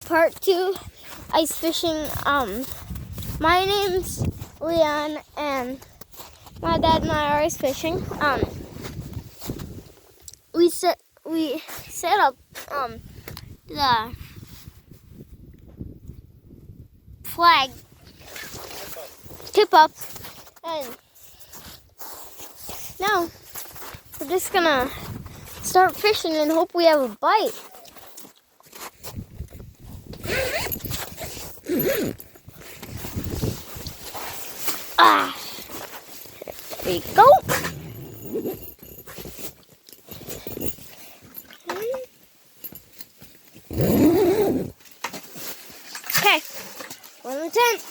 Part 2, ice fishing. My name's Leon, and my dad and I are ice fishing. We set up the flag tip up, and now we're just gonna start fishing and hope we have a bite. There you go. Okay, we're in the tent.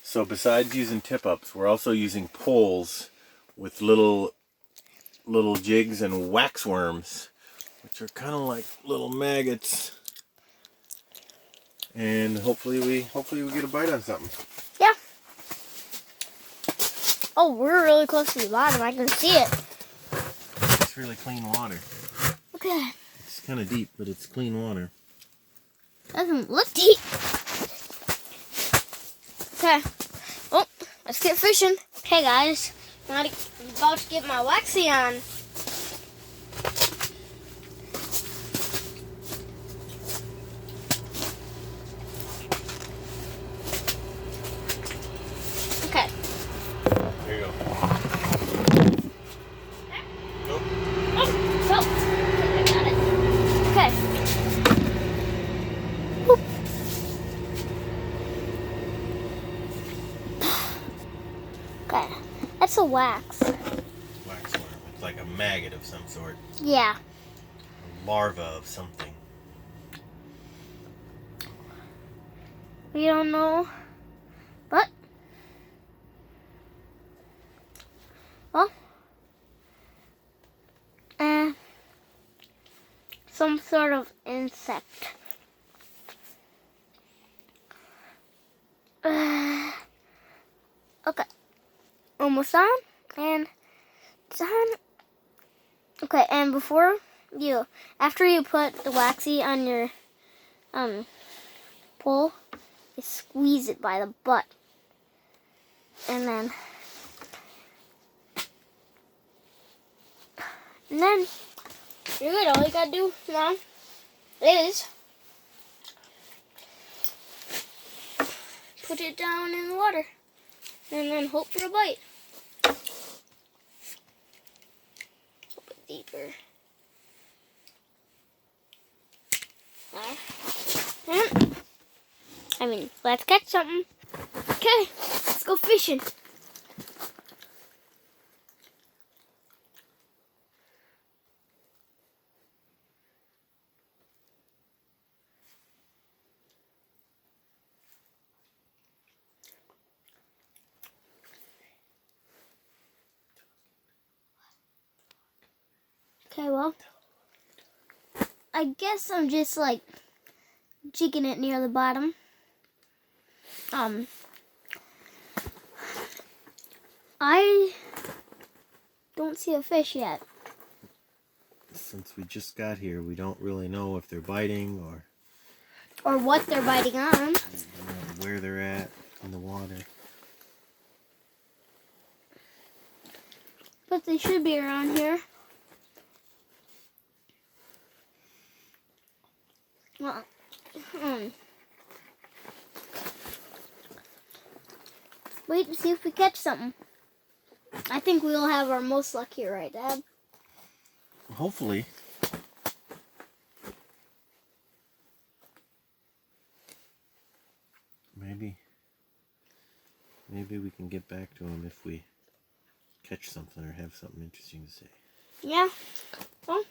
So besides using tip-ups, we're also using poles with little jigs and wax worms, which are kind of like little maggots. And hopefully we get a bite on something. Yeah. Oh, we're really close to the bottom. I can see it. It's really clean water. Okay. It's kind of deep, but it's clean water. Doesn't look deep. Okay. Oh, let's get fishing. Okay, guys. I'm about to get my waxy on. Okay. Here you go. Oh, I got it. Okay. Whoop. Okay. That's a wax. Wax worm. It's like a maggot of some sort. Yeah. A larva of something. We don't know. But, well, some sort of insect. Okay, almost on, and it's on. Okay, and after you put the waxy on your pole, you squeeze it by the butt, and then you're good. All you gotta do now is put it down in the water and then hope for a bite. A little bit deeper. Let's catch something. Okay, let's go fishing. Okay, well, I guess I'm just like jigging it near the bottom. I don't see a fish yet. Since we just got here, we don't really know if they're biting or what they're biting on. Where they're at in the water. But they should be around here. Well, wait and see if we catch something. I think we'll have our most luck here, right, Dad? Hopefully. Maybe we can get back to them if we catch something or have something interesting to say. Yeah. Well,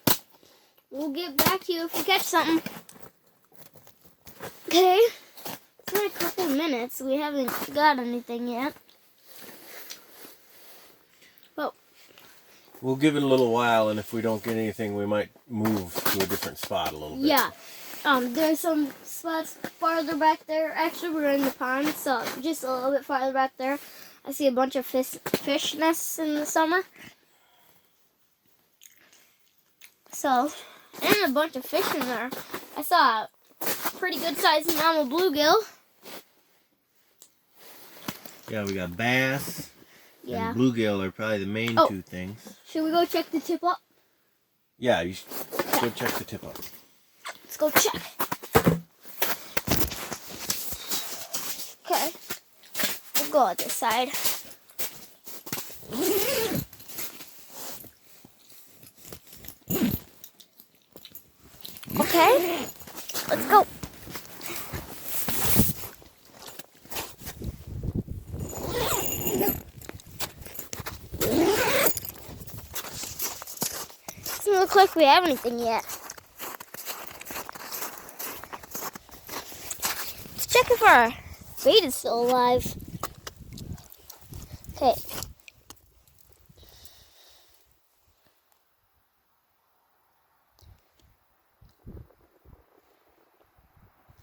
we'll get back to you if we catch something. Okay. It's been a couple of minutes. We haven't got anything yet. Well, we'll give it a little while, and if we don't get anything, we might move to a different spot a little bit. Yeah. There's some spots farther back there. Actually, we're in the pond, so just a little bit farther back there. I see a bunch of fish nests in the summer. So, and a bunch of fish in there. I saw pretty good sized mama bluegill. Yeah, we got bass Yeah. and bluegill are probably the main Oh. two things. Should we go check the tip up? Yeah, you should go check the tip up. Let's go check. Okay. We'll go on this side. Okay. Let's go. Doesn't look like we have anything yet. Let's check if our bait is still alive. Okay.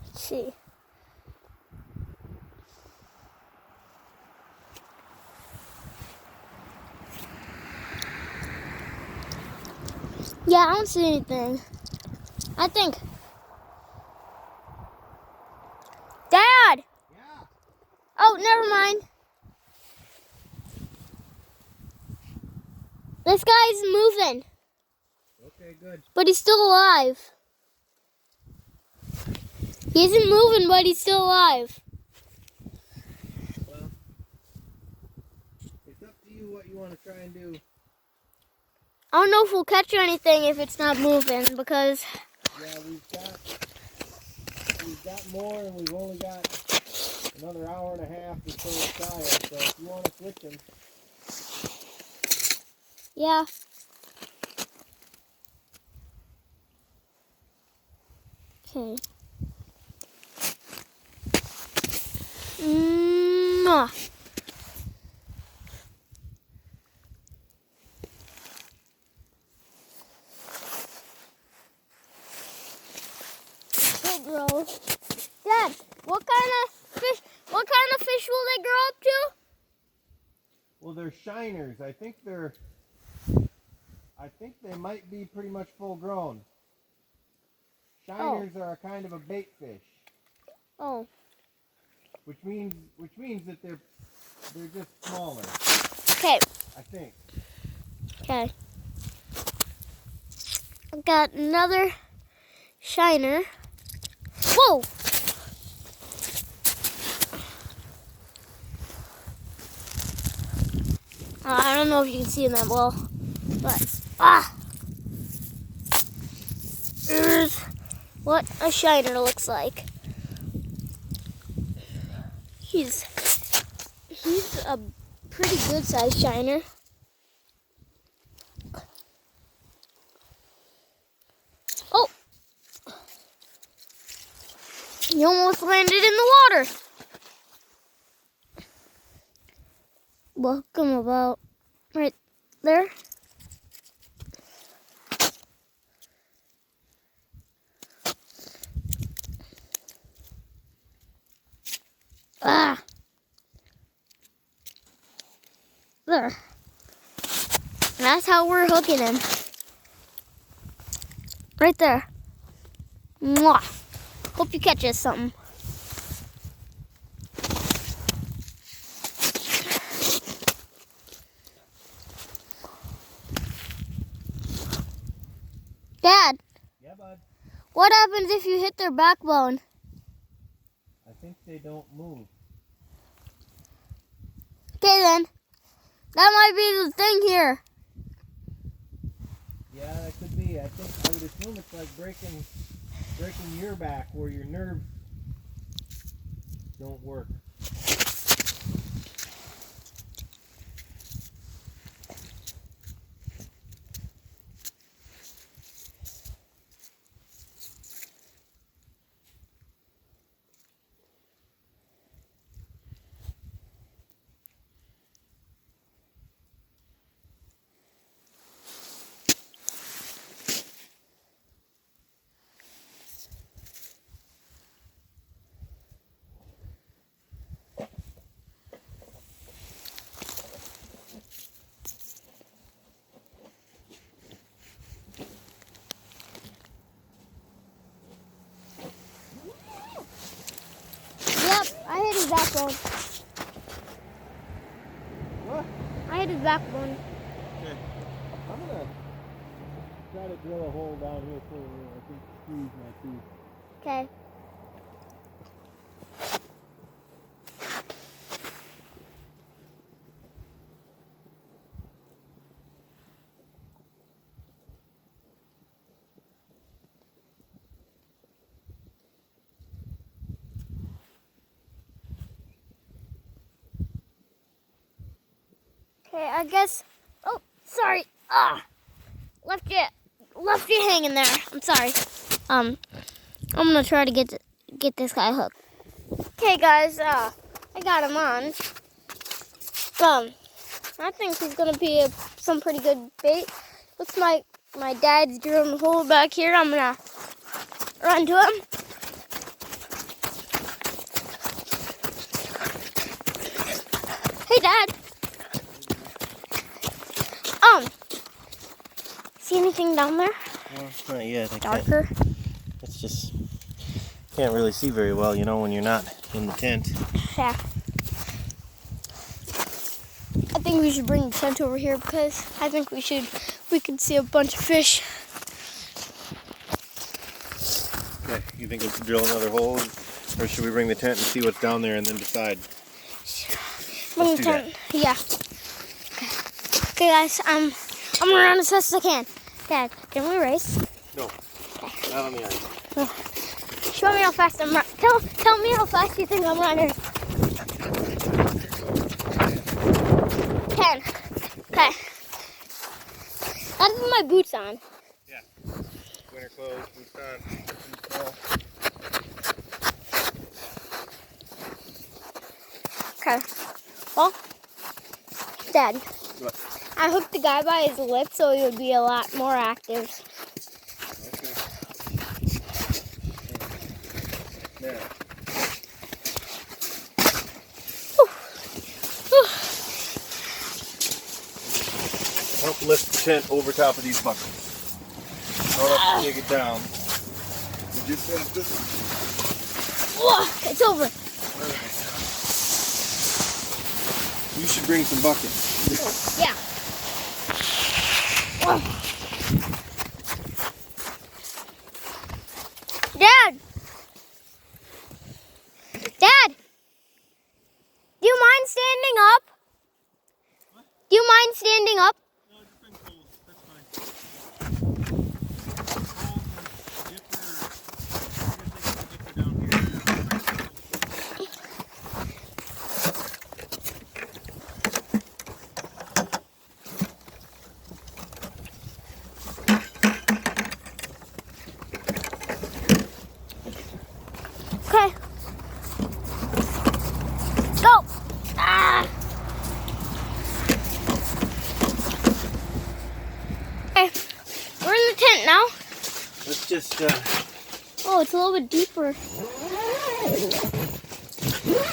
Let's see. Yeah, I don't see anything. I think. Dad! Yeah. Oh, never mind. This guy's moving, Okay, good. but he's still alive. He isn't moving, but he's still alive. Well, it's up to you what you want to try and do. I don't know if we'll catch anything if it's not moving, because Yeah, we've got more, and we've only got another hour and a half until it's tired. So if you want to switch them, yeah. Okay. Mwah. They grow. Dad, what kind of fish will they grow up to? well, they're shiners. I think they might be pretty much full grown. Shiners are a kind of a bait fish, Oh, which means that they're just smaller. okay. I think. Okay. I've got another shiner. Whoa! I don't know if you can see that well, but here's what a shiner looks like. He's a pretty good sized shiner. Oh! He almost landed in the water. Well, come about right there. There. That's how we're hooking him. Right there. Mwah. Hope you catch us something. Dad, Yeah, bud. what happens if you hit their backbone? I think they don't move. Okay then. That might be the thing here. Yeah, that could be. I would assume it's like breaking your back where your nerves don't work. backbone. What? I hit his backbone. Okay. I'm gonna try to drill a hole down here for you. I can squeeze my teeth. Okay. Okay, I guess. Oh, sorry. Left you hanging there. I'm sorry. I'm gonna try to get this guy hooked. Okay, guys. I got him on. I think he's gonna be some pretty good bait. Looks like my dad's drilling a hole back here. I'm gonna run to him. Hey, Dad. See anything down there? Well, not yet. Darker? It's just can't really see very well, you know, when you're not in the tent. Yeah. I think we should bring the tent over here because I think we can see a bunch of fish. Okay, you think we should drill another hole, or should we bring the tent and see what's down there and then decide? Bring the tent. Yeah. Okay, guys. I'm gonna run as fast as I can. Dad, can we race? No, not on the ice. Show me how fast I'm running. Tell me how fast you think I'm running. 10. Okay. I have my boots on. Yeah. Winter clothes, boots on. Okay. Well, Dad. What? I hooked the guy by his lip so he would be a lot more active. Okay. Now. Help lift the tent over top of these buckets. Don't have to take it down. You just have to. Whoa, it's over. You should bring some buckets. Yeah. Whoa. Dad! Dad! Do you mind standing up? What? Do you mind standing up? No, just bring poles. That's fine. Poles and dipper. Okay. Go! Ah! Okay, we're in the tent now. Let's just, Oh, it's a little bit deeper.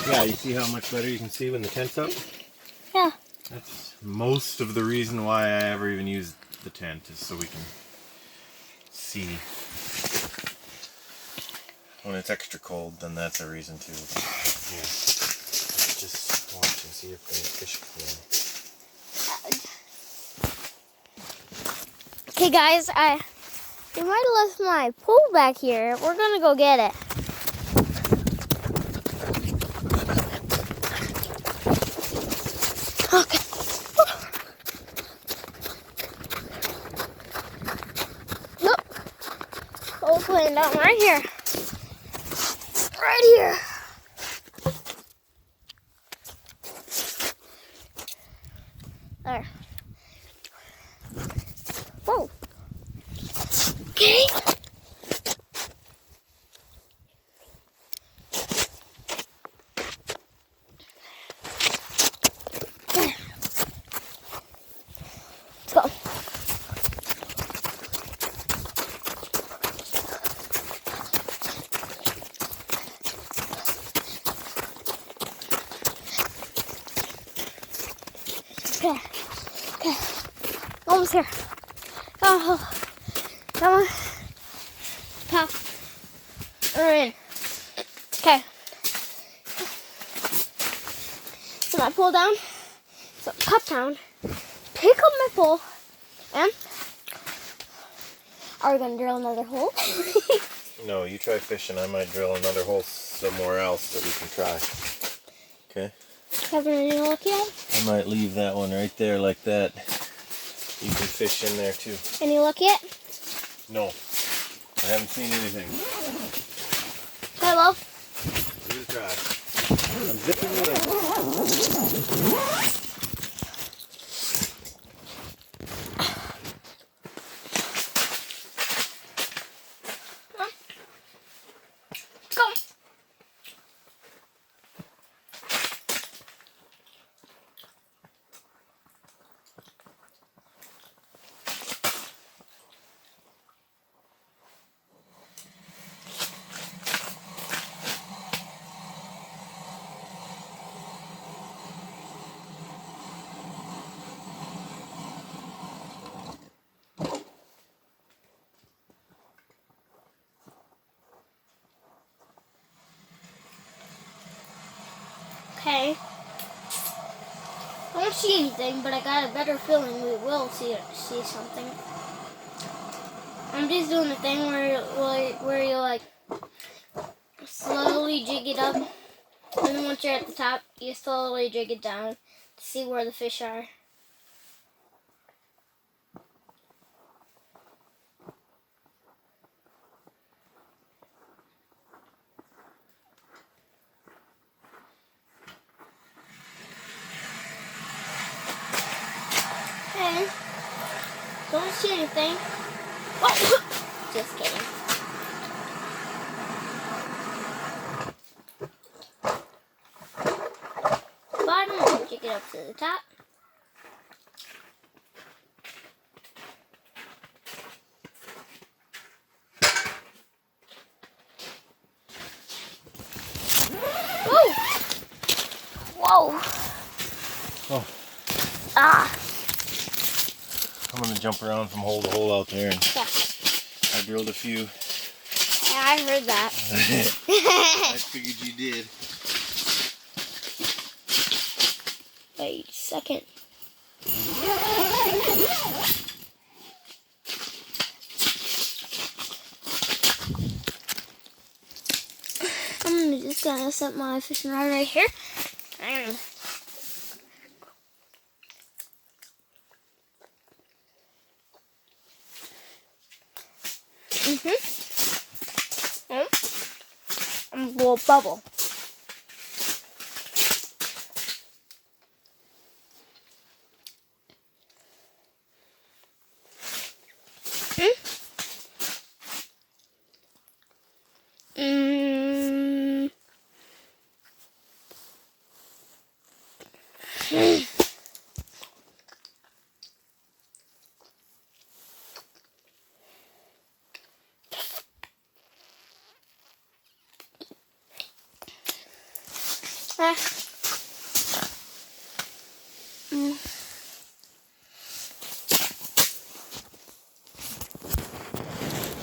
yeah, you see how much better you can see when the tent's up? Yeah. That's most of the reason why I ever even use the tent, is so we can see. When it's extra cold, then that's a reason to. Yeah. Just watch and see if any fish come in. Okay, guys, you might have left my pole back here. We're gonna go get it. Okay. Look, pole's laying down right here. Right here. There. Whoa. Okay. Let's go. Okay. Okay. Almost here. Oh. Come on. Pop. We're in. Okay. my pole down. So cup down. Pick up my pole. And are we gonna drill another hole? No, you try fishing. I might drill another hole somewhere else that we can try. Okay? Having any luck yet? I might leave that one right there like that. You can fish in there too. Any luck yet? No. I haven't seen anything. Hello. Give it a try. I'm zipping it in. Go. Okay. I don't see anything, but I got a better feeling we will see something. I'm just doing the thing where you like slowly jig it up, and then once you're at the top, you slowly jig it down to see where the fish are. Okay. Don't see anything. Oh, just kidding. Bottom, and jig it up to the top. Whoa! Whoa! Oh. Ah! I'm gonna jump around from hole to hole out there, and Yeah. I drilled a few. Yeah, I heard that. I figured you did. Wait a second. I'm just gonna set my fishing rod right here. And blow a bubble.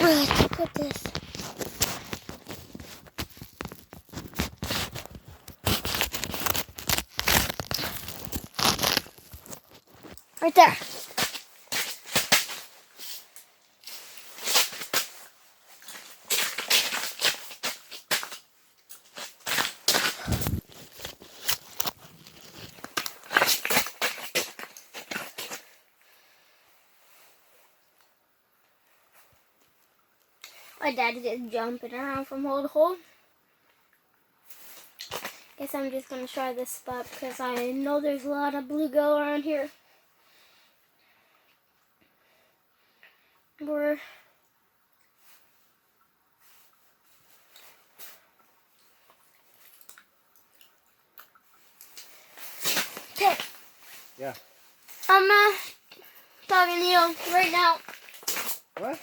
Let's put this. Right there. My dad is jumping around from hole to hole. Guess I'm just gonna try this spot because I know there's a lot of bluegill around here. Okay. Yeah. I'm talking to you right now. What?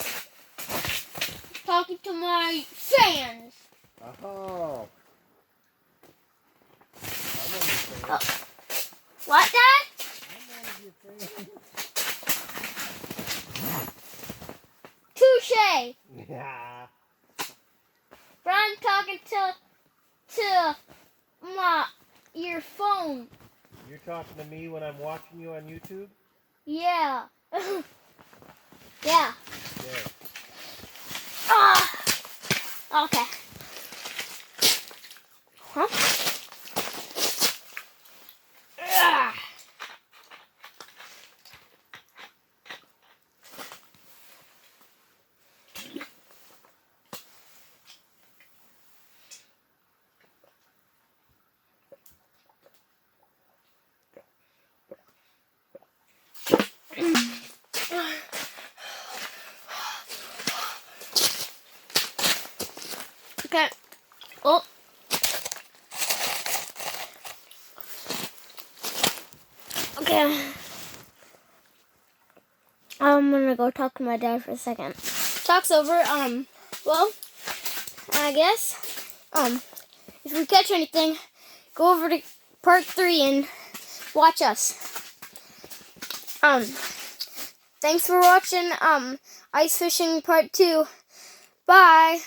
Talking to my fans. Oh. Oh. What, Dad? Touche. Yeah. But I'm talking to your phone. You're talking to me when I'm watching you on YouTube? Yeah. Yeah. Okay. Ah. Okay. Huh? Ah. Okay. Oh. Okay. I'm gonna go talk to my dad for a second. Talk's over. Well, I guess, if we catch anything, go over to part 3 and watch us. Thanks for watching, Ice Fishing Part 2. Bye.